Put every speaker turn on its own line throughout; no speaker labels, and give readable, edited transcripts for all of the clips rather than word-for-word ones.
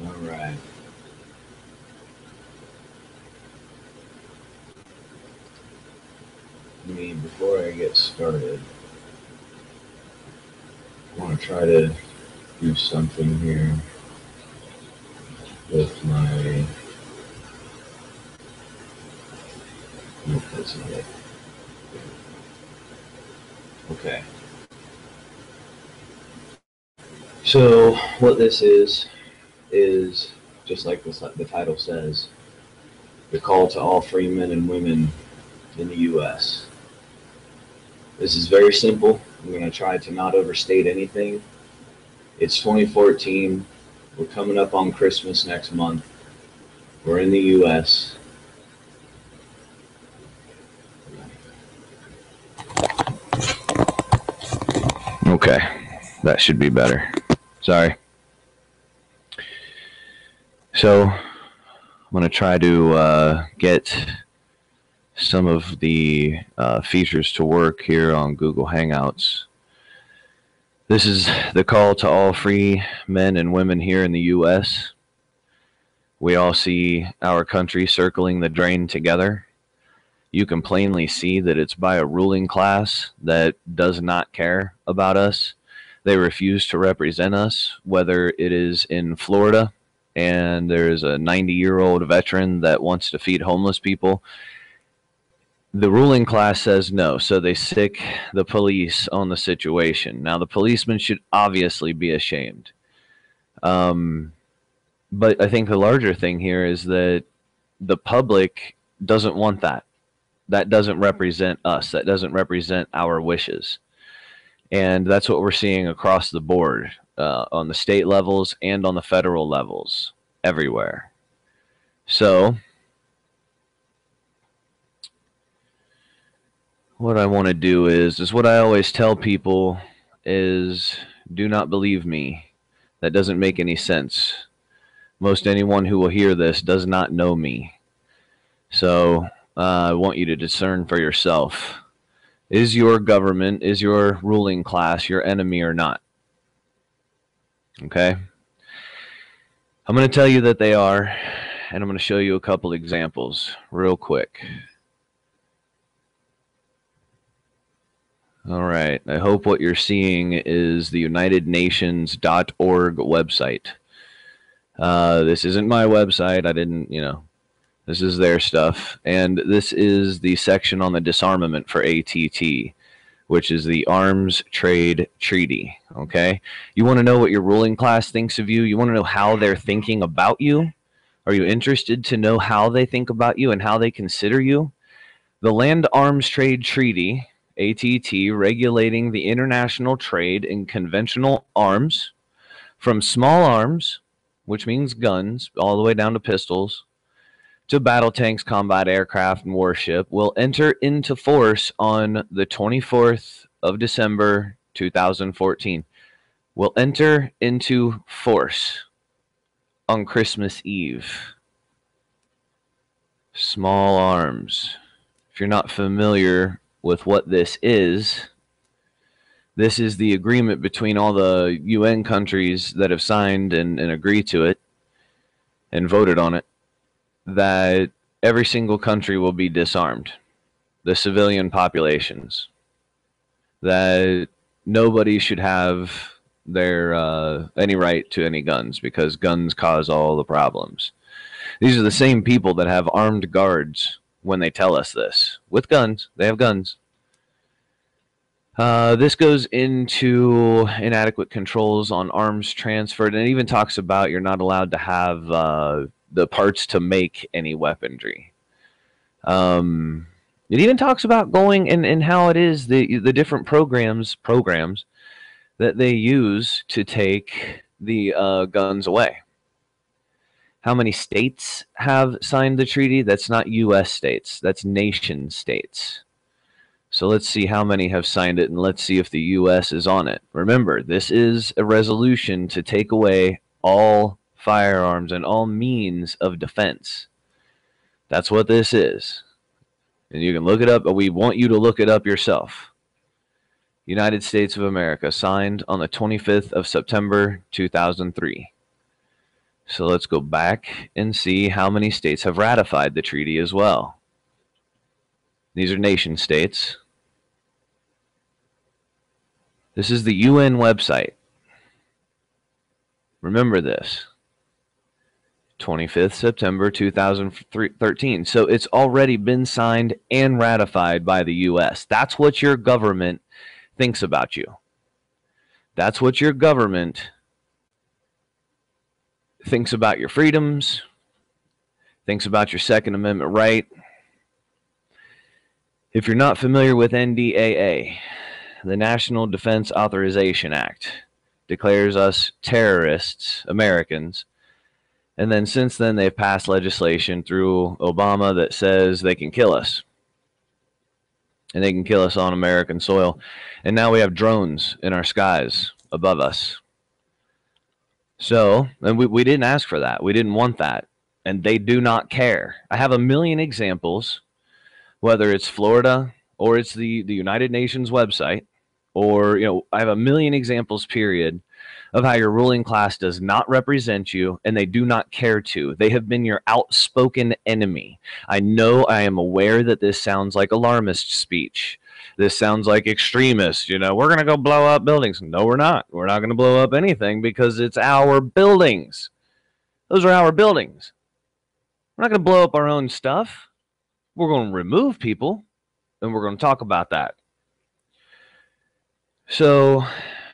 All right. Before I get started, I want to try to do something here with my. Nope, that's not it. Okay. So what this is just like the title says, the call to all free men and women in the U.S. This is very simple. I'm going to try to not overstate anything. It's 2014. We're coming up on Christmas next month. We're in the U.S. Okay, that should be better. Sorry. So I'm going to try to get some of the features to work here on Google Hangouts. This is the call to all free men and women here in the U.S. We all see our country circling the drain together. You can plainly see that it's by a ruling class that does not care about us. They refuse to represent us, whether it is in Florida and there's a 90-year-old veteran that wants to feed homeless people. The ruling class says no, so they sick the police on the situation. Now, the policemen should obviously be ashamed. But I think the larger thing here is that the public doesn't want that. That doesn't represent us. That doesn't represent our wishes. And that's what we're seeing across the board, on the state levels and on the federal levels, everywhere. So what I want to do is what I always tell people is, do not believe me. That doesn't make any sense. Most anyone who will hear this does not know me. So I want you to discern for yourself. Is your government, is your ruling class your enemy or not? Okay? I'm going to tell you that they are, and I'm going to show you a couple examples real quick. All right. I hope what you're seeing is the UnitedNations.org website. This isn't my website. I didn't, this is their stuff. And this is the section on the disarmament for ATT, which is the Arms Trade Treaty. Okay? You want to know what your ruling class thinks of you? You want to know how they're thinking about you? Are you interested to know how they think about you and how they consider you? The Land Arms Trade Treaty, ATT, regulating the international trade in conventional arms, from small arms, which means guns, all the way down to pistols, to battle tanks, combat aircraft, and warship, will enter into force on the 24th of December, 2014. Will enter into force on Christmas Eve. Small arms. If you're not familiar with what this is the agreement between all the UN countries that have signed and agreed to it and voted on it, that every single country will be disarmed, the civilian populations, that nobody should have their any right to any guns because guns cause all the problems. These are the same people that have armed guards when they tell us this. With guns. They have guns. This goes into inadequate controls on arms transferred, and it even talks about you're not allowed to have the parts to make any weaponry. It even talks about going and how it is the different programs that they use to take the guns away. How many states have signed the treaty? That's not U.S. states. That's nation states. So let's see how many have signed it, and let's see if the U.S. is on it. Remember, this is a resolution to take away all firearms and all means of defense. That's what this is. And you can look it up, but we want you to look it up yourself. United States of America, signed on the 25th of September, 2003. So let's go back and see how many states have ratified the treaty as well. These are nation states. This is the UN website. Remember this. 25th September 2013. So it's already been signed and ratified by the US. That's what your government thinks about you. That's what your government thinks about your freedoms, thinks about your Second Amendment right. If you're not familiar with NDAA, the National Defense Authorization Act declares us terrorists, Americans. And then since then, they've passed legislation through Obama that says they can kill us. And they can kill us on American soil. And now we have drones in our skies above us. So, and we didn't ask for that. We didn't want that. And they do not care. I have a million examples, whether it's Florida or it's the United Nations website, or, I have a million examples, period, of how your ruling class does not represent you, and they do not care to. They have been your outspoken enemy. I know, I am aware that this sounds like alarmist speech. This sounds like extremist. We're going to go blow up buildings. No, we're not. We're not going to blow up anything because it's our buildings. Those are our buildings. We're not going to blow up our own stuff. We're going to remove people, and we're going to talk about that. So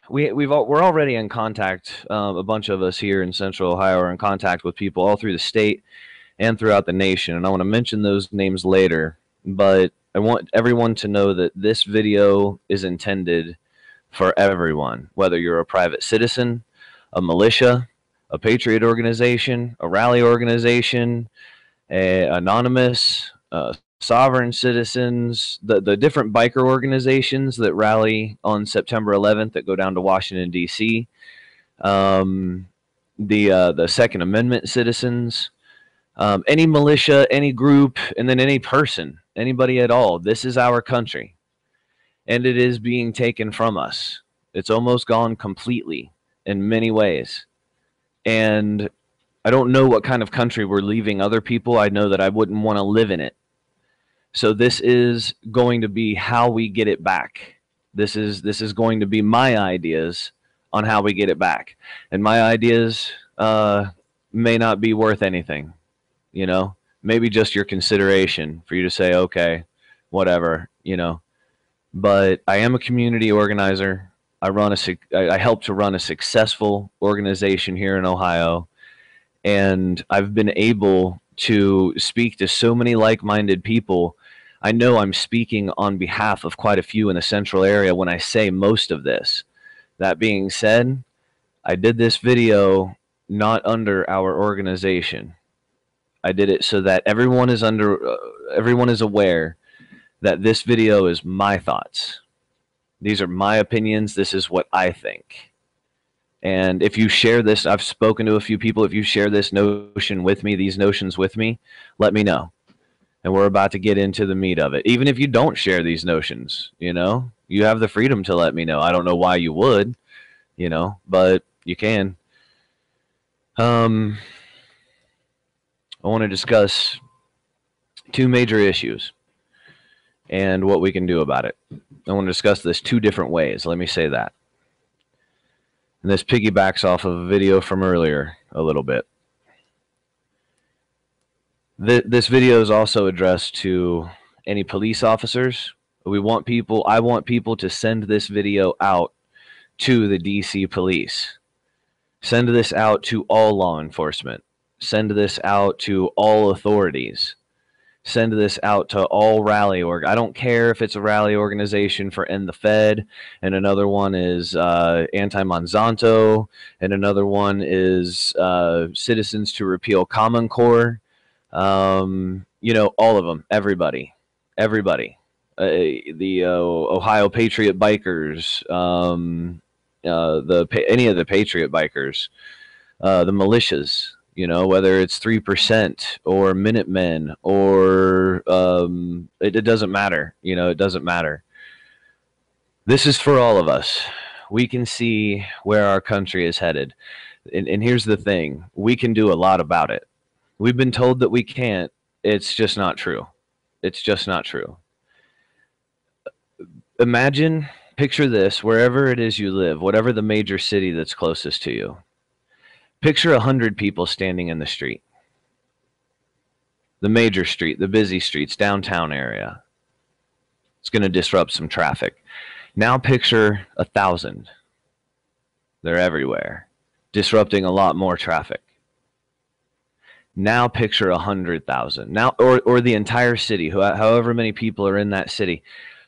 we're already in contact. A bunch of us here in Central Ohio are in contact with people all through the state and throughout the nation. And I want to mention those names later, but I want everyone to know that this video is intended for everyone, whether you're a private citizen, a militia, a patriot organization, a rally organization, anonymous, sovereign citizens, the different biker organizations that rally on September 11th that go down to Washington, D.C., the Second Amendment citizens, any militia, any group, and then any person, anybody at all. This is our country, and it is being taken from us. It's almost gone completely in many ways. And I don't know what kind of country we're leaving other people. I know that I wouldn't want to live in it. So this is going to be how we get it back. This is going to be my ideas on how we get it back. And my ideas may not be worth anything, maybe just your consideration for you to say, okay, whatever, But I am a community organizer. I help to run a successful organization here in Ohio. And I've been able to speak to so many like-minded people. I know I'm speaking on behalf of quite a few in the central area when I say most of this. That being said, I did this video not under our organization. I did it so that everyone is aware that this video is my thoughts. These are my opinions. This is what I think. And if you share this, I've spoken to a few people. If you share this notion with me, these notions with me, let me know. And we're about to get into the meat of it. Even if you don't share these notions, you have the freedom to let me know. I don't know why you would, but you can. I want to discuss two major issues and what we can do about it. I want to discuss this two different ways. Let me say that. And this piggybacks off of a video from earlier a little bit. This video is also addressed to any police officers. I want people to send this video out to the DC police. Send this out to all law enforcement. Send this out to all authorities. Send this out to all rally I don't care if it's a rally organization for End the Fed, and another one is anti-Monsanto, and another one is Citizens to Repeal Common Core. All of them, everybody, the Ohio Patriot Bikers, any of the Patriot Bikers, the militias, whether it's 3% or Minutemen or it doesn't matter, it doesn't matter. This is for all of us. We can see where our country is headed. And here's the thing. We can do a lot about it. We've been told that we can't. It's just not true. It's just not true. Imagine, picture this, wherever it is you live, whatever the major city that's closest to you. Picture 100 people standing in the street. The major street, the busy streets, downtown area. It's going to disrupt some traffic. Now picture 1,000. They're everywhere, disrupting a lot more traffic. Now picture 100,000. Now, or the entire city, however many people are in that city.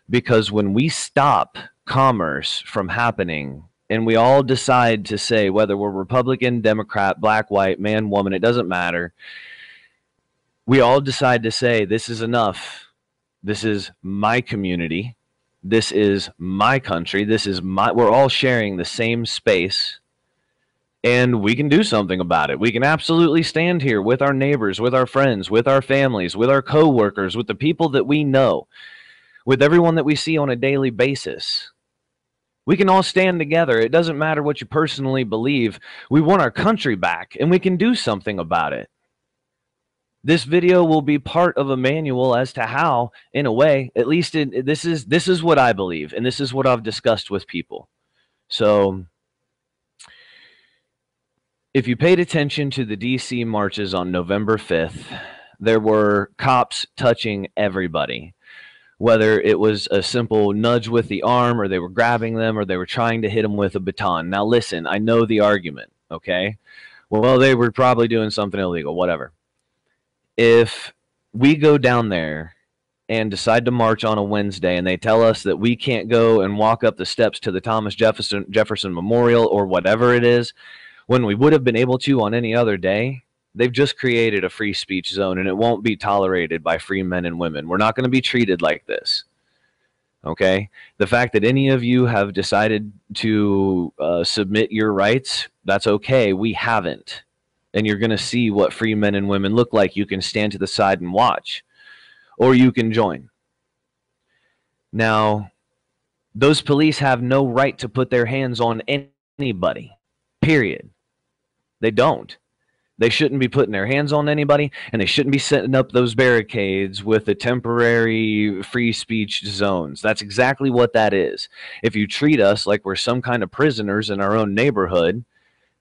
Because when we stop commerce from happening, and we all decide to say, whether we're Republican, Democrat, black, white, man, woman, it doesn't matter. We all decide to say, this is enough. This is my community. This is my country. We're all sharing the same space. And we can do something about it. We can absolutely stand here with our neighbors, with our friends, with our families, with our coworkers, with the people that we know, with everyone that we see on a daily basis. We can all stand together. It doesn't matter what you personally believe. We want our country back, and we can do something about it. This video will be part of a manual as to how, in a way, at least this is what I believe, and this is what I've discussed with people. So, if you paid attention to the DC marches on November 5th, there were cops touching everybody. Whether it was a simple nudge with the arm, or they were grabbing them, or they were trying to hit them with a baton. Now listen, I know the argument, okay? Well, they were probably doing something illegal, whatever. If we go down there and decide to march on a Wednesday, and they tell us that we can't go and walk up the steps to the Thomas Jefferson Memorial or whatever it is, when we would have been able to on any other day, they've just created a free speech zone, and it won't be tolerated by free men and women. We're not going to be treated like this. Okay? The fact that any of you have decided to submit your rights, that's okay. We haven't. And you're going to see what free men and women look like. You can stand to the side and watch, or you can join. Now, those police have no right to put their hands on anybody, period. They don't. They shouldn't be putting their hands on anybody, and they shouldn't be setting up those barricades with the temporary free speech zones. That's exactly what that is. If you treat us like we're some kind of prisoners in our own neighborhood,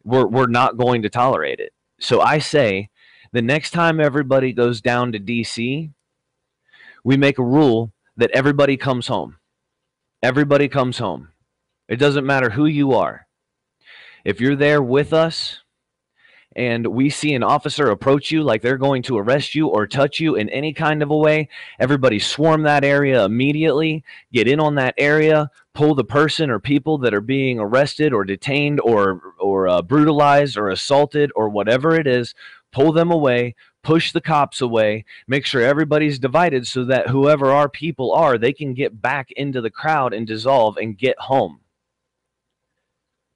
we're not going to tolerate it. So I say, the next time everybody goes down to DC, we make a rule that everybody comes home. Everybody comes home. It doesn't matter who you are. If you're there with us, and we see an officer approach you like they're going to arrest you or touch you in any kind of a way, everybody swarm that area immediately, get in on that area, pull the person or people that are being arrested or detained or brutalized or assaulted or whatever it is, pull them away, push the cops away, make sure everybody's divided so that whoever our people are, they can get back into the crowd and dissolve and get home.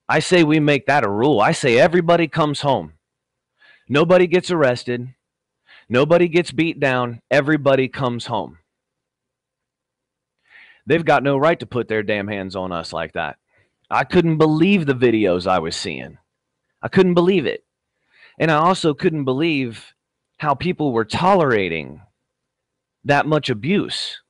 I say we make that a rule. I say everybody comes home. Nobody gets arrested. Nobody gets beat down. Everybody comes home. They've got no right to put their damn hands on us like that. I couldn't believe the videos I was seeing. I couldn't believe it. And I also couldn't believe how people were tolerating that much abuse.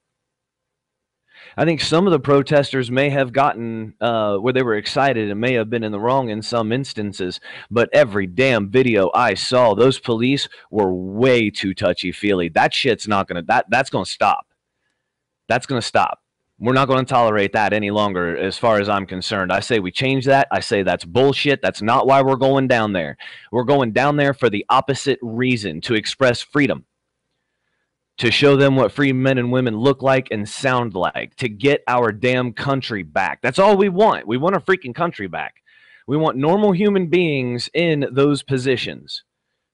I think some of the protesters may have gotten where they were excited and may have been in the wrong in some instances, but every damn video I saw, those police were way too touchy-feely. That shit's not going to, that's going to stop. That's going to stop. We're not going to tolerate that any longer as far as I'm concerned. I say we change that. I say that's bullshit. That's not why we're going down there. We're going down there for the opposite reason, to express freedom. To show them what free men and women look like and sound like, to get our damn country back. That's all we want. We want our freaking country back. We want normal human beings in those positions.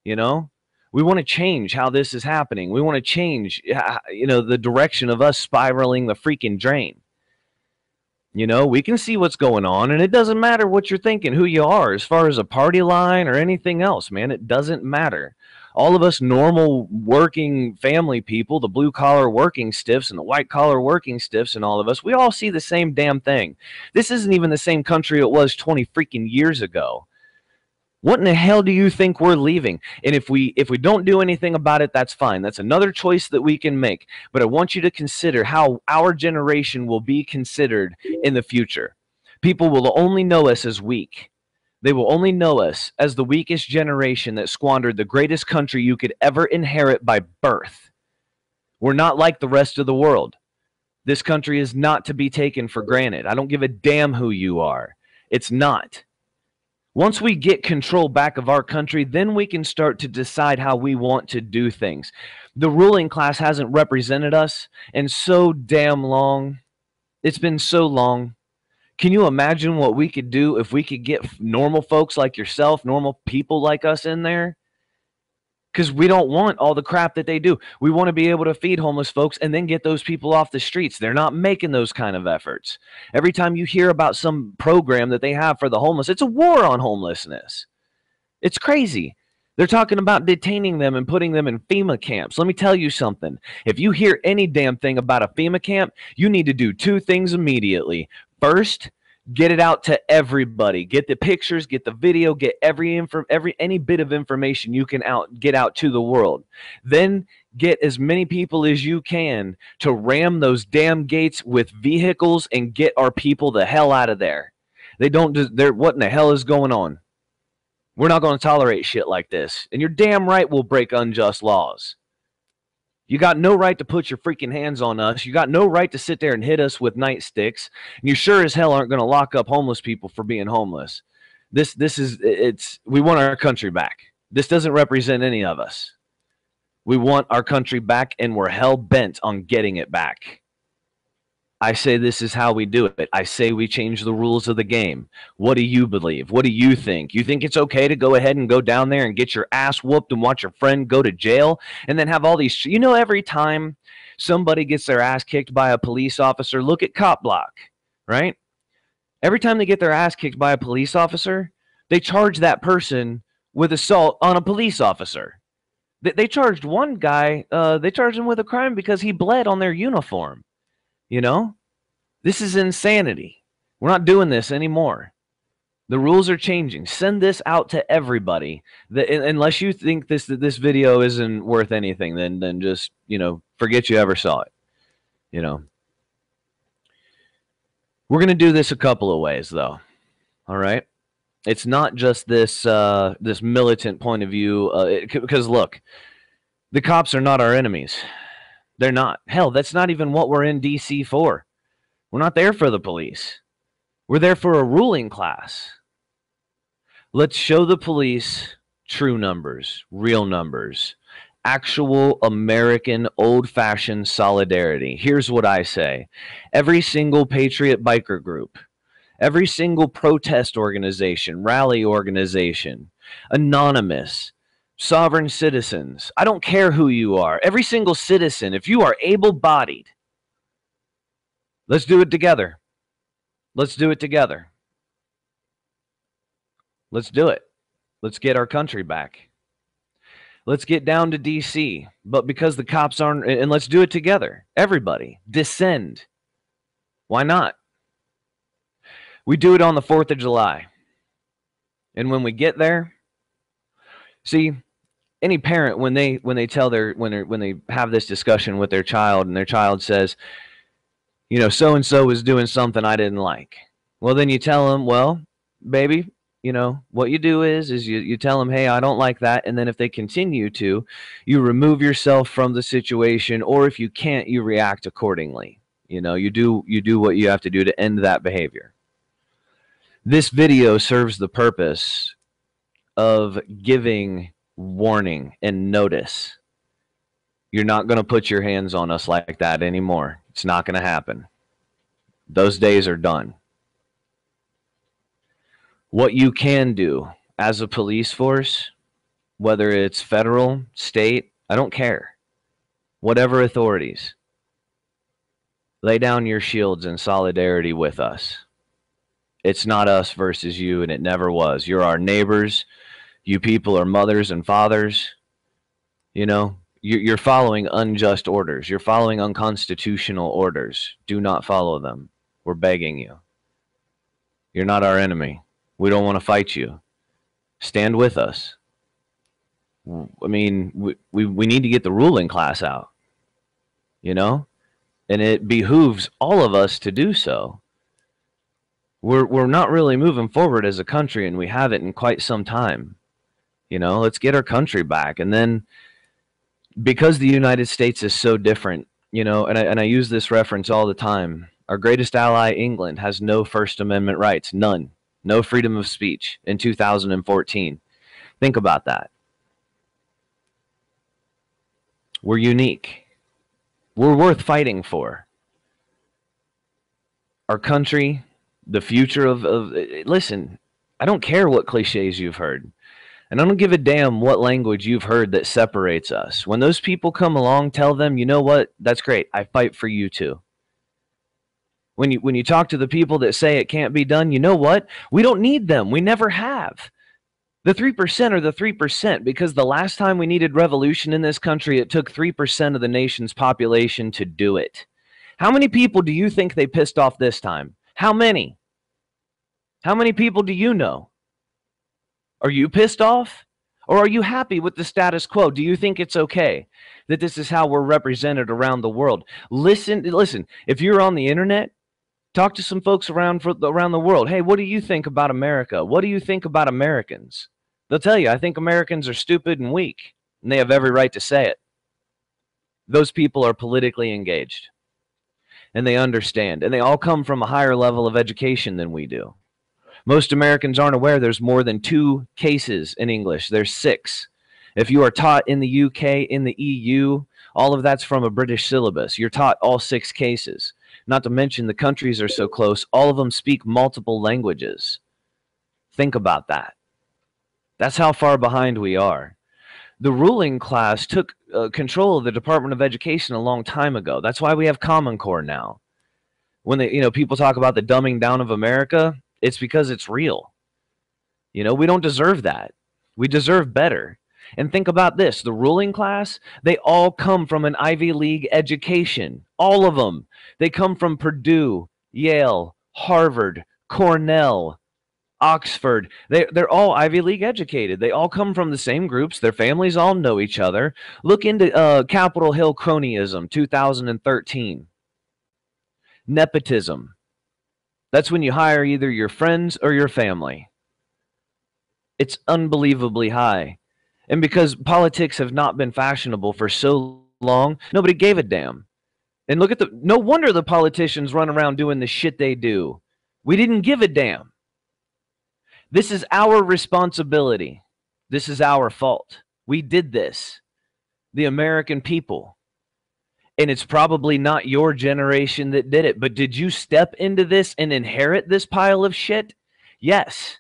You know, we want to change how this is happening. We want to change, you know, the direction of us spiraling the freaking drain. You know, we can see what's going on, and it doesn't matter what you're thinking, who you are, as far as a party line or anything else, man. It doesn't matter. All of us normal working family people, the blue-collar working stiffs and the white-collar working stiffs and all of us, we all see the same damn thing. This isn't even the same country it was 20 freaking years ago. What in the hell do you think we're leaving? And if we don't do anything about it, that's fine. That's another choice that we can make. But I want you to consider how our generation will be considered in the future. People will only know us as weak. They will only know us as the weakest generation that squandered the greatest country you could ever inherit by birth. We're not like the rest of the world. This country is not to be taken for granted. I don't give a damn who you are. It's not. Once we get control back of our country, then we can start to decide how we want to do things. The ruling class hasn't represented us in so damn long. It's been so long. Can you imagine what we could do if we could get normal folks like yourself, normal people like us in there? Because we don't want all the crap that they do. We want to be able to feed homeless folks and then get those people off the streets. They're not making those kind of efforts. Every time you hear about some program that they have for the homeless, it's a war on homelessness. It's crazy. They're talking about detaining them and putting them in FEMA camps. Let me tell you something. If you hear any damn thing about a FEMA camp, you need to do two things immediately. First, get it out to everybody. Get the pictures, get the video, get any bit of information you can get out to the world. Then get as many people as you can to ram those damn gates with vehicles and get our people the hell out of there. What in the hell is going on? We're not going to tolerate shit like this. And you're damn right we'll break unjust laws. You got no right to put your freaking hands on us. You got no right to sit there and hit us with nightsticks. And you sure as hell aren't going to lock up homeless people for being homeless. We want our country back. This doesn't represent any of us. We want our country back, and we're hell bent on getting it back. I say this is how we do it. I say we change the rules of the game. What do you believe? What do you think? You think it's okay to go ahead and go down there and get your ass whooped and watch your friend go to jail and then have all these, every time somebody gets their ass kicked by a police officer, look at Cop Block, right? Every time they get their ass kicked by a police officer, they charge that person with assault on a police officer. They charged one guy, they charged him with a crime because he bled on their uniform. This is insanity. We're not doing this anymore. The rules are changing. Send this out to everybody. Unless you think this video isn't worth anything, then just, forget you ever saw it. We're going to do this a couple of ways, though. All right? It's not just this militant point of view. Because, look, the cops are not our enemies. They're not. Hell, that's not even what we're in D.C. for. We're not there for the police. We're there for a ruling class. Let's show the police true numbers, real numbers, actual American old-fashioned solidarity. Here's what I say. Every single patriot biker group, every single protest organization, rally organization, anonymous, sovereign citizens. I don't care who you are. Every single citizen, if you are able-bodied, let's do it together. Let's do it together. Let's do it. Let's get our country back. Let's get down to D.C. But because the cops aren't, and let's do it together. Everybody, descend. Why not? We do it on the 4th of July. And when we get there, see, any parent when they have this discussion with their child and their child says, so and so is doing something I didn't like. Well, then you tell them, well, baby, what you do is you tell them, hey, I don't like that, and then if they continue to, you remove yourself from the situation, or if you can't, you react accordingly. You do what you have to do to end that behavior. This video serves the purpose of giving warning and notice. You're not going to put your hands on us like that anymore. It's not going to happen. Those days are done. What you can do as a police force, whether it's federal, state, I don't care. Whatever authorities, lay down your shields in solidarity with us. It's not us versus you, and it never was. You're our neighbors. You people are mothers and fathers. You're following unjust orders. You're following unconstitutional orders. Do not follow them. We're begging you. You're not our enemy. We don't want to fight you. Stand with us. I mean, we need to get the ruling class out, you know? And it behooves all of us to do so. We're not really moving forward as a country, and we haven't in quite some time. You know, let's get our country back. And then because the United States is so different, you know, and I use this reference all the time. Our greatest ally, England, has no First Amendment rights, none, no freedom of speech in 2014. Think about that. We're unique. We're worth fighting for. Our country, the future of listen, I don't care what cliches you've heard. And I don't give a damn what language you've heard that separates us. When those people come along, tell them, you know what? That's great. I fight for you too. When you talk to the people that say it can't be done, you know what? We don't need them. We never have. The 3% are the 3% because the last time we needed revolution in this country, it took 3% of the nation's population to do it. How many people do you think they pissed off this time? How many? How many people do you know? Are you pissed off? Or are you happy with the status quo? Do you think it's okay that this is how we're represented around the world? Listen, if you're on the internet, talk to some folks around the world. Hey, what do you think about America? What do you think about Americans? They'll tell you, I think Americans are stupid and weak, and they have every right to say it. Those people are politically engaged, and they understand, and they all come from a higher level of education than we do. Most Americans aren't aware there's more than 2 cases in English. There's 6. If you are taught in the UK, in the EU, all of that's from a British syllabus. You're taught all 6 cases. Not to mention the countries are so close, all of them speak multiple languages. Think about that. That's how far behind we are. The ruling class took control of the Department of Education a long time ago. That's why we have Common Core now. When people talk about the dumbing down of America, it's because it's real. You know, we don't deserve that. We deserve better. And think about this. The ruling class, they all come from an Ivy League education. All of them. They come from Purdue, Yale, Harvard, Cornell, Oxford. They're all Ivy League educated. They all come from the same groups. Their families all know each other. Look into Capitol Hill cronyism, 2013. Nepotism. That's when you hire either your friends or your family. It's unbelievably high. And because politics have not been fashionable for so long, nobody gave a damn. And look at no wonder the politicians run around doing the shit they do. We didn't give a damn. This is our responsibility. This is our fault. We did this. The American people. And it's probably not your generation that did it. But did you step into this and inherit this pile of shit? Yes.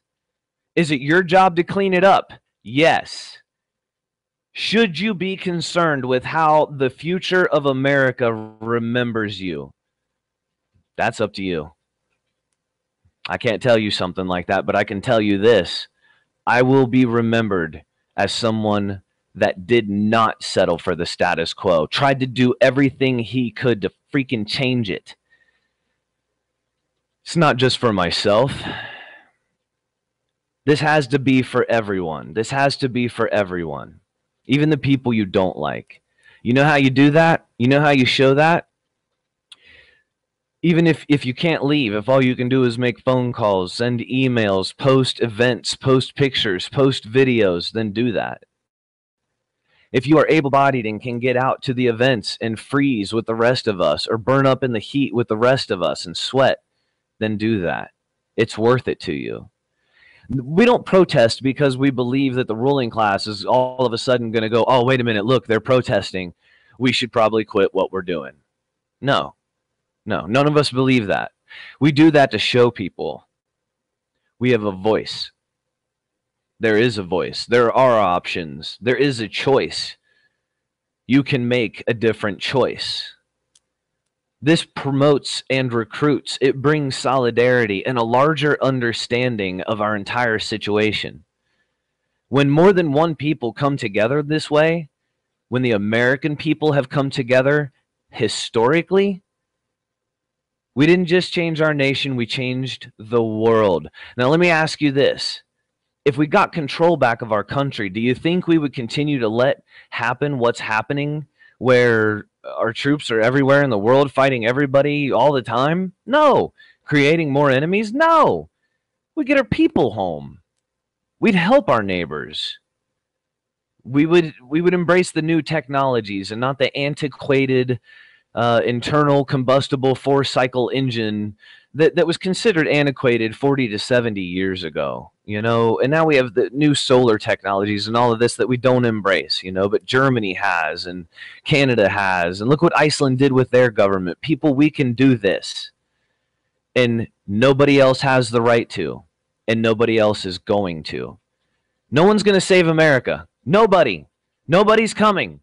Is it your job to clean it up? Yes. Should you be concerned with how the future of America remembers you? That's up to you. I can't tell you something like that, but I can tell you this. I will be remembered as someone that did not settle for the status quo, tried to do everything he could to freaking change it. It's not just for myself. This has to be for everyone. This has to be for everyone. Even the people you don't like. You know how you do that? You know how you show that? Even if you can't leave, if all you can do is make phone calls, send emails, post events, post pictures, post videos, then do that. If you are able-bodied and can get out to the events and freeze with the rest of us or burn up in the heat with the rest of us and sweat, then do that. It's worth it to you. We don't protest because we believe that the ruling class is all of a sudden going to go, oh, wait a minute, look, they're protesting. We should probably quit what we're doing. No, none of us believe that. We do that to show people we have a voice. There is a voice. There are options. There is a choice. You can make a different choice. This promotes and recruits. It brings solidarity and a larger understanding of our entire situation. When more than one people come together this way, when the American people have come together historically, we didn't just change our nation, we changed the world. Now let me ask you this. if we got control back of our country, do you think we would continue to let happen what's happening, where our troops are everywhere in the world fighting everybody all the time? No. Creating more enemies? No. We'd get our people home. We'd help our neighbors. We would embrace the new technologies and not the antiquated internal combustible 4-cycle engine that was considered antiquated 40 to 70 years ago, you know. And now we have the new solar technologies and all of this that we don't embrace, you know, but Germany has and Canada has. And look what Iceland did with their government. People, we can do this. And nobody else has the right to. And nobody else is going to. No one's going to save America. Nobody. Nobody's coming.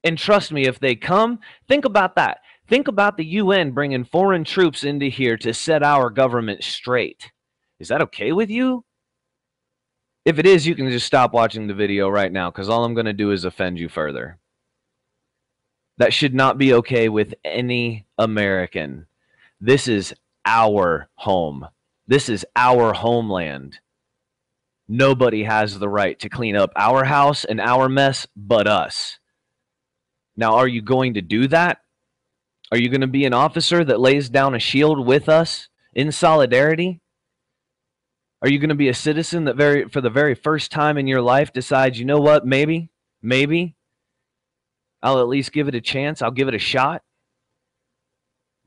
And trust me, if they come, think about that. Think about the UN bringing foreign troops into here to set our government straight. Is that okay with you? If it is, you can just stop watching the video right now, because all I'm going to do is offend you further. That should not be okay with any American. This is our home. This is our homeland. Nobody has the right to clean up our house and our mess but us. Now, are you going to do that? Are you going to be an officer that lays down a shield with us in solidarity? Are you going to be a citizen that for the very first time in your life decides, you know what, maybe, I'll at least give it a chance. I'll give it a shot.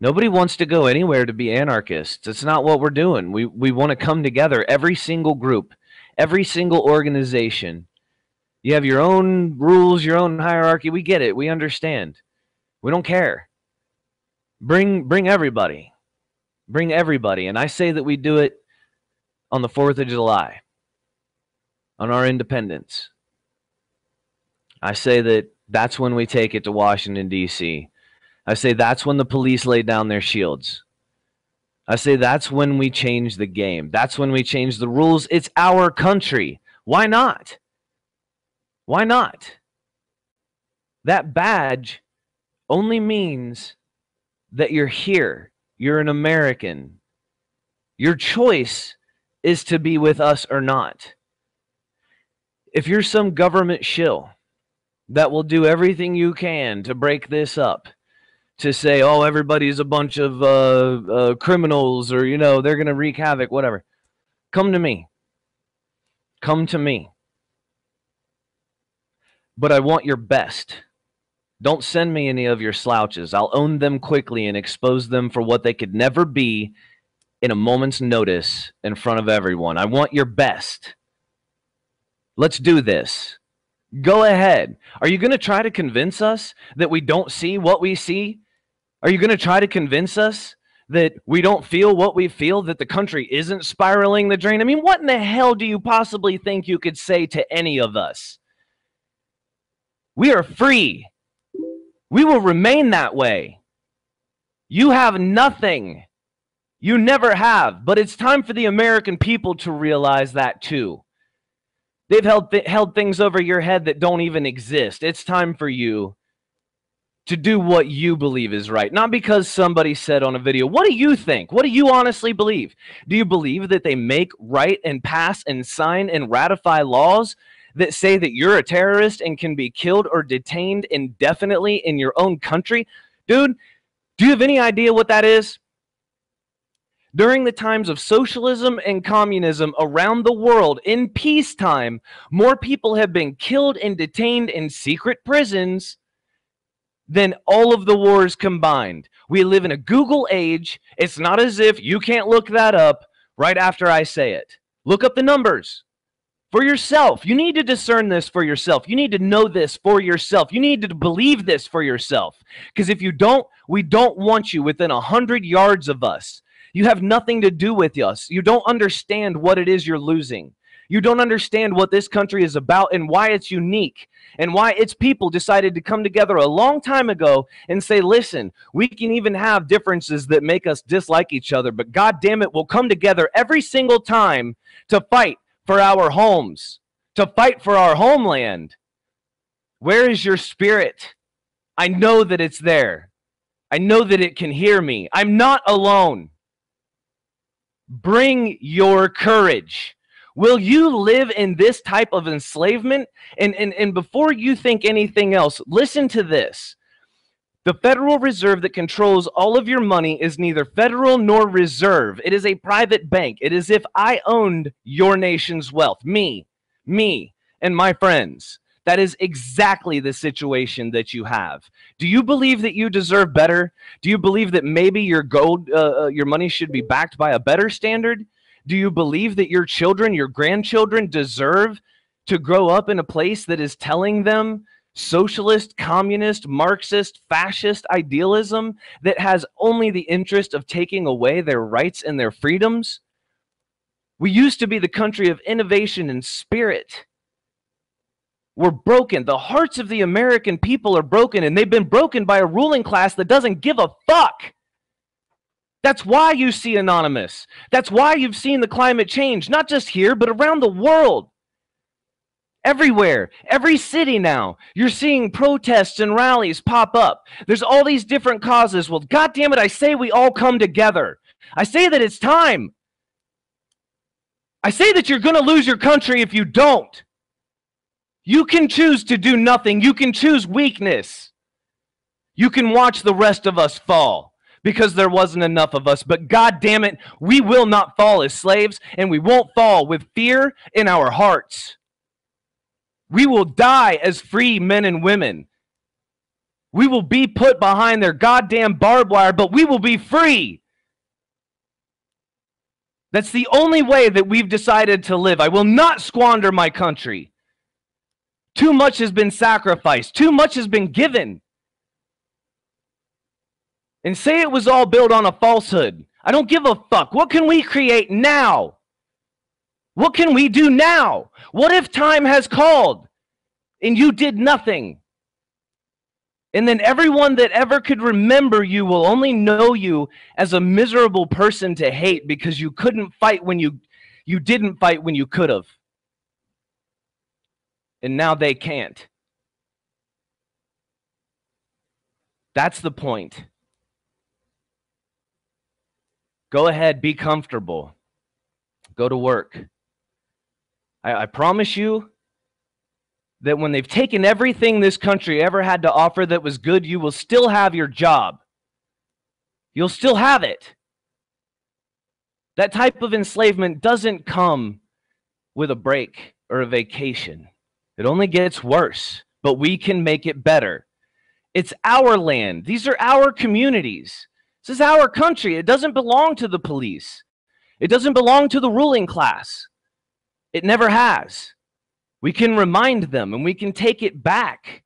Nobody wants to go anywhere to be anarchists. It's not what we're doing. We want to come together, every single group, every single organization. You have your own rules, your own hierarchy. We get it. We understand. We don't care. Bring everybody. Bring everybody. And I say that we do it on the 4th of July, on our independence. I say that that's when we take it to Washington, D.C. I say that's when the police lay down their shields. I say that's when we change the game. That's when we change the rules. It's our country. Why not? Why not? That badge only means that you're here. You're an American. Your choice is to be with us or not. If you're some government shill that will do everything you can to break this up, to say, oh, everybody's a bunch of criminals, or, you know, they're going to wreak havoc, whatever, come to me. Come to me. But I want your best. Don't send me any of your slouches. I'll own them quickly and expose them for what they could never be in a moment's notice in front of everyone. I want your best. Let's do this. Go ahead. Are you going to try to convince us that we don't see what we see? Are you going to try to convince us that we don't feel what we feel, that the country isn't spiraling the drain? I mean, what in the hell do you possibly think you could say to any of us? We are free. We will remain that way. You have nothing. You never have. But it's time for the American people to realize that too. They've held things over your head that don't even exist. It's time for you to do what you believe is right. Not because somebody said on a video. What do you think? What do you honestly believe? Do you believe that they make, write, and pass and sign and ratify laws that say that you're a terrorist and can be killed or detained indefinitely in your own country? Dude, do you have any idea what that is? During the times of socialism and communism around the world in peacetime, more people have been killed and detained in secret prisons than all of the wars combined. We live in a Google age. It's not as if you can't look that up right after I say it. Look up the numbers for yourself. You need to discern this for yourself. You need to know this for yourself. You need to believe this for yourself. Because if you don't, we don't want you within 100 yards of us. You have nothing to do with us. You don't understand what it is you're losing. You don't understand what this country is about and why it's unique and why its people decided to come together a long time ago and say, listen, we can even have differences that make us dislike each other, but God damn it, we'll come together every single time to fight for our homes, to fight for our homeland. Where is your spirit? I know that it's there. I know that it can hear me. I'm not alone. Bring your courage.
Will you live in this type of enslavement? And before you think anything else, listen to this. The Federal Reserve that controls all of your money is neither federal nor reserve. It is a private bank. It is if I owned your nation's wealth, me, and my friends. That is exactly the situation that you have. Do you believe that you deserve better? Do you believe that maybe your your money should be backed by a better standard? Do you believe that your children, your grandchildren deserve to grow up in a place that is telling them socialist, communist, Marxist, fascist idealism that has only the interest of taking away their rights and their freedoms? We used to be the country of innovation and spirit. We're broken. The hearts of the American people are broken, and they've been broken by a ruling class that doesn't give a fuck. That's why you see Anonymous. That's why you've seen the climate change, not just here, but around the world. Everywhere, every city now, you're seeing protests and rallies pop up. There's all these different causes. Well, God damn it, I say we all come together. I say that it's time. I say that you're going to lose your country if you don't. You can choose to do nothing. You can choose weakness. You can watch the rest of us fall because there wasn't enough of us. But God damn it, we will not fall as slaves, and we won't fall with fear in our hearts. We will die as free men and women. We will be put behind their goddamn barbed wire, but we will be free. That's the only way that we've decided to live. I will not squander my country. Too much has been sacrificed. Too much has been given. And say it was all built on a falsehood. I don't give a fuck. What can we create now? What can we do now? What if time has called and you did nothing? And then everyone that ever could remember you will only know you as a miserable person to hate because you couldn't fight when you didn't fight when you could have. And now they can't. That's the point. Go ahead, be comfortable. Go to work. I promise you that when they've taken everything this country ever had to offer that was good, you will still have your job. You'll still have it. That type of enslavement doesn't come with a break or a vacation. It only gets worse, but we can make it better. It's our land. These are our communities. This is our country. It doesn't belong to the police. It doesn't belong to the ruling class. It never has. We can remind them and we can take it back.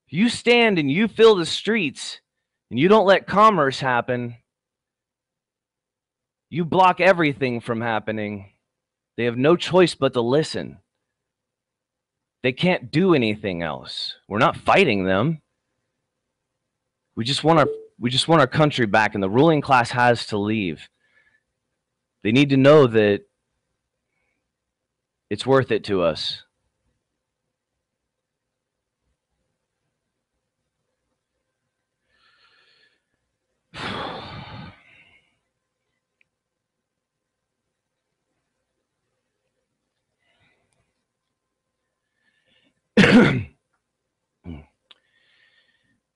You stand and you fill the streets and you don't let commerce happen. You block everything from happening. They have no choice but to listen. They can't do anything else. We're not fighting them. We just want our country back, and the ruling class has to leave. They need to know that it's worth it to us.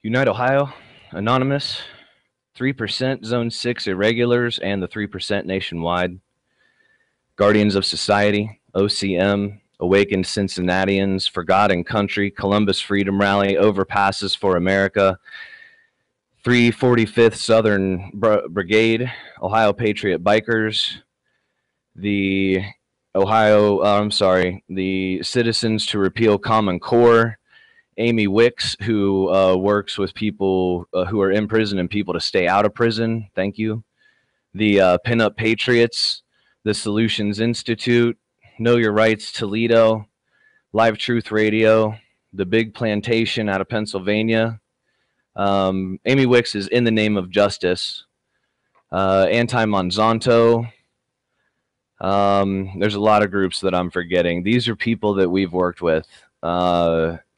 Unite Ohio, Anonymous, 3% Zone 6 Irregulars, and the 3% nationwide. Guardians of Society, OCM, Awakened Cincinnatians, Forgotten Country, Columbus Freedom Rally, Overpasses for America, 345th Southern Brigade, Ohio Patriot Bikers, the Citizens to Repeal Common Core, Amy Wicks, who works with people who are in prison and people to stay out of prison. Thank you. The Pinup Patriots, the Solutions Institute, Know Your Rights Toledo, Live Truth Radio, the Big Plantation out of Pennsylvania. Amy Wicks is In the Name of Justice. Anti-Monsanto. There's a lot of groups that I'm forgetting. These are people that we've worked with.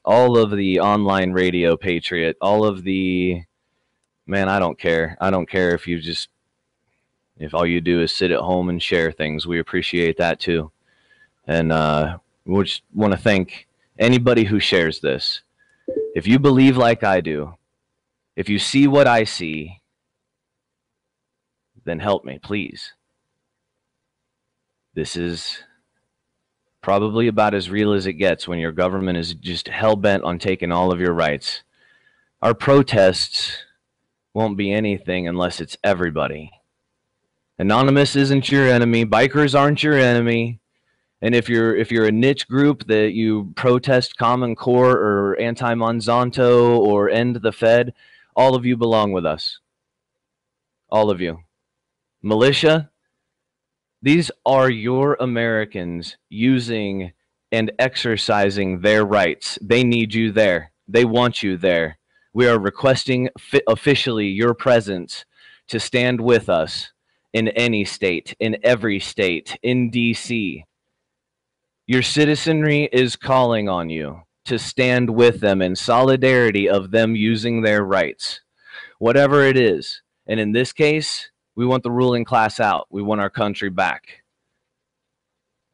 All of the online radio patriot, all of the, man, I don't care. I don't care if you just
If all you do is sit at home and share things, we appreciate that too. And we just want to thank anybody who shares this. If you believe like I do, if you see what I see, then help me, please. This is probably about as real as it gets when your government is just hell-bent on taking all of your rights. Our protests won't be anything unless it's everybody. Anonymous isn't your enemy. Bikers aren't your enemy. And if you're a niche group that you protest Common Core or anti-Monsanto or end the Fed, all of you belong with us. All of you. Militia, these are your Americans using and exercising their rights. They need you there. They want you there. We are requesting officially your presence to stand with us in any state, in every state, in DC. Your citizenry is calling on you to stand with them in solidarity of them using their rights, whatever it is. And in this case, we want the ruling class out. We want our country back.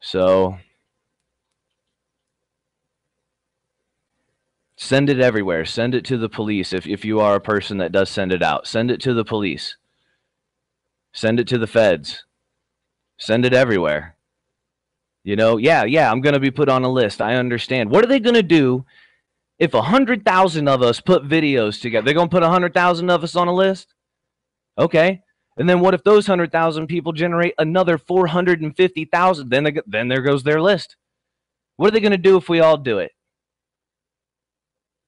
So send it everywhere. Send it to the police. If you are a person that does send it out, send it to the police. Send it to the feds. Send it everywhere. You know, yeah, I'm going to be put on a list. I understand. What are they going to do if 100,000 of us put videos together? They're going to put 100,000 of us on a list? Okay. And then what if those 100,000 people generate another 450,000? Then there goes their list. What are they going to do if we all do it?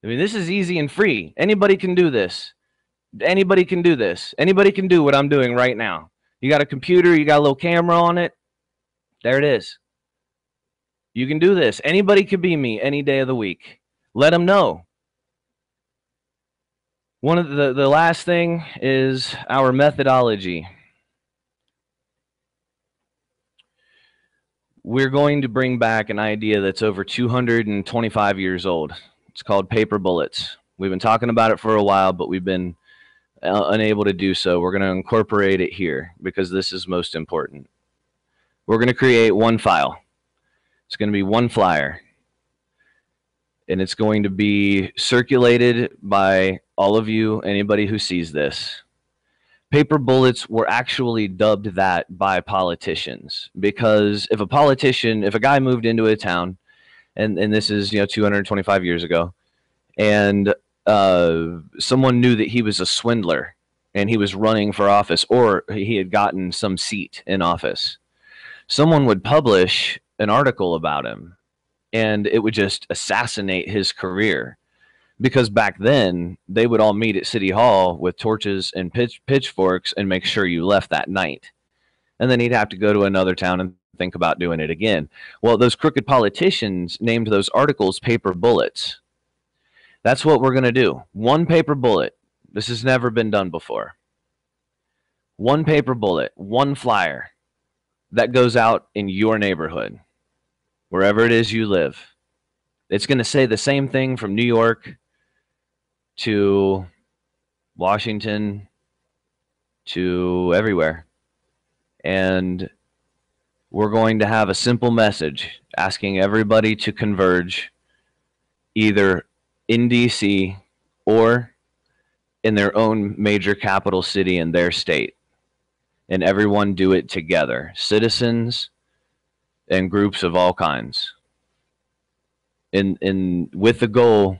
I mean, this is easy and free. Anybody can do this. Anybody can do this. Anybody can do what I'm doing right now. You got a computer, you got a little camera on it. There it is. You can do this. Anybody could be me any day of the week. Let them know. One of the last thing is our methodology. We're going to bring back an idea that's over 225 years old. It's called paper bullets. We've been talking about it for a while, but we've been unable to do so. We're going to incorporate it here because this is most important. We're going to create one file. It's going to be one flyer, and it's going to be circulated by all of you, anybody who sees this. Paper bullets were actually dubbed that by politicians because if a guy moved into a town, and this is 225 years ago, and someone knew that he was a swindler and he was running for office or he had gotten some seat in office, someone would publish an article about him and it would just assassinate his career, because back then they would all meet at City Hall with torches and pitchforks and make sure you left that night, and then he'd have to go to another town and think about doing it again. Well, those crooked politicians named those articles paper bullets. That's what we're going to do. One paper bullet. This has never been done before. One paper bullet, one flyer that goes out in your neighborhood, wherever it is you live. It's going to say the same thing from New York to Washington to everywhere. And we're going to have a simple message asking everybody to converge either in DC or in their own major capital city in their state. And everyone do it together. Citizens and groups of all kinds. With the goal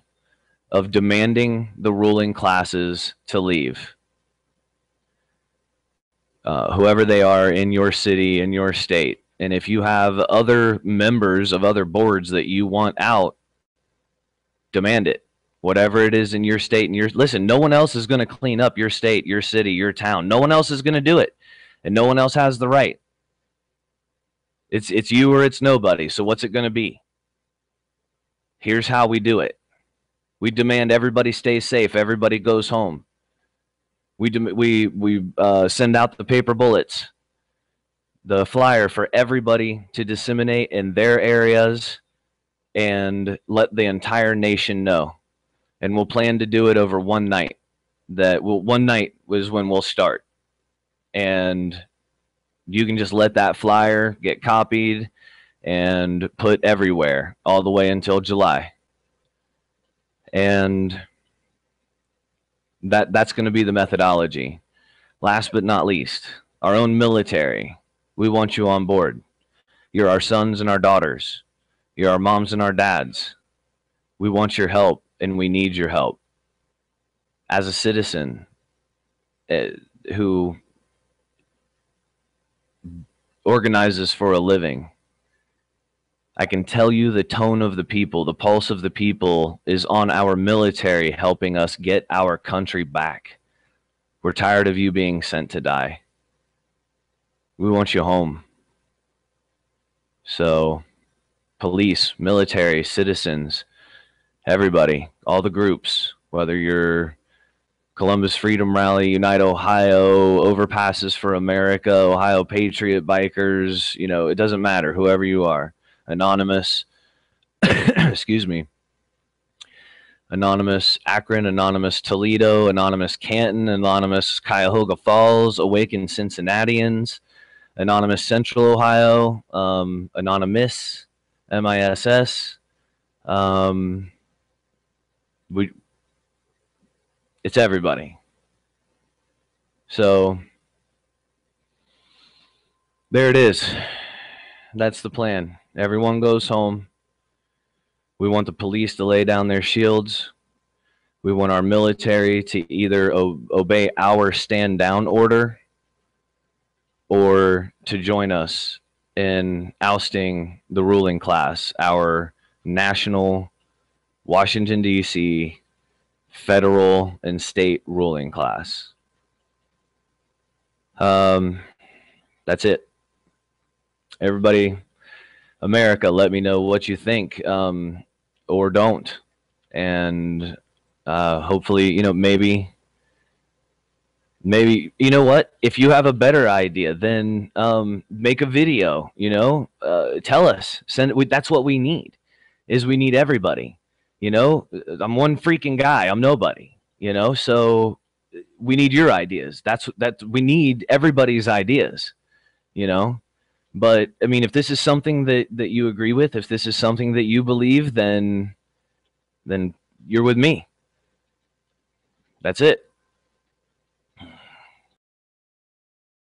of demanding the ruling classes to leave. Whoever they are in your city, in your state. And if you have other members of other boards that you want out, demand it. Whatever it is in your state. Listen, no one else is going to clean up your state, your city, your town. No one else is going to do it. And no one else has the right. It's you or it's nobody. So what's it going to be? Here's how we do it. We demand everybody stays safe. Everybody goes home. We send out the paper bullets, the flyer for everybody to disseminate in their areas and let the entire nation know. And we'll plan to do it over one night. One night was when we'll start. And You can just let that flyer get copied and put everywhere all the way until July. And that's going to be the methodology. Last but not least, our own military. We want you on board. You're our sons and our daughters. You're our moms and our dads. We want your help, and we need your help. As a citizen who organizes for a living, I can tell you the tone of the people, the pulse of the people is on our military helping us get our country back. We're tired of you being sent to die. We want you home. So, police, military, citizens, everybody, all the groups, whether you're Columbus Freedom Rally, Unite Ohio, Overpasses for America, Ohio Patriot Bikers, you know, it doesn't matter, whoever you are. Anonymous, excuse me, Anonymous Akron, Anonymous Toledo, Anonymous Canton, Anonymous Cuyahoga Falls, Awakened Cincinnatians, Anonymous Central Ohio, Anonymous, MISS. It's everybody. So there it is. That's the plan. Everyone goes home. We want the police to lay down their shields. We want our military to either obey our stand down order or to join us in ousting the ruling class, our national, Washington, D.C., federal and state ruling class. That's it. Everybody, America, let me know what you think, or don't. And hopefully, you know, maybe, you know what? If you have a better idea, then make a video, you know, tell us. That's what we need, is we need everybody. You know, I'm one freaking guy. I'm nobody, you know, so we need your ideas. We need everybody's ideas, you know. But I mean, if this is something that you agree with, if this is something that you believe, then you're with me. That's it.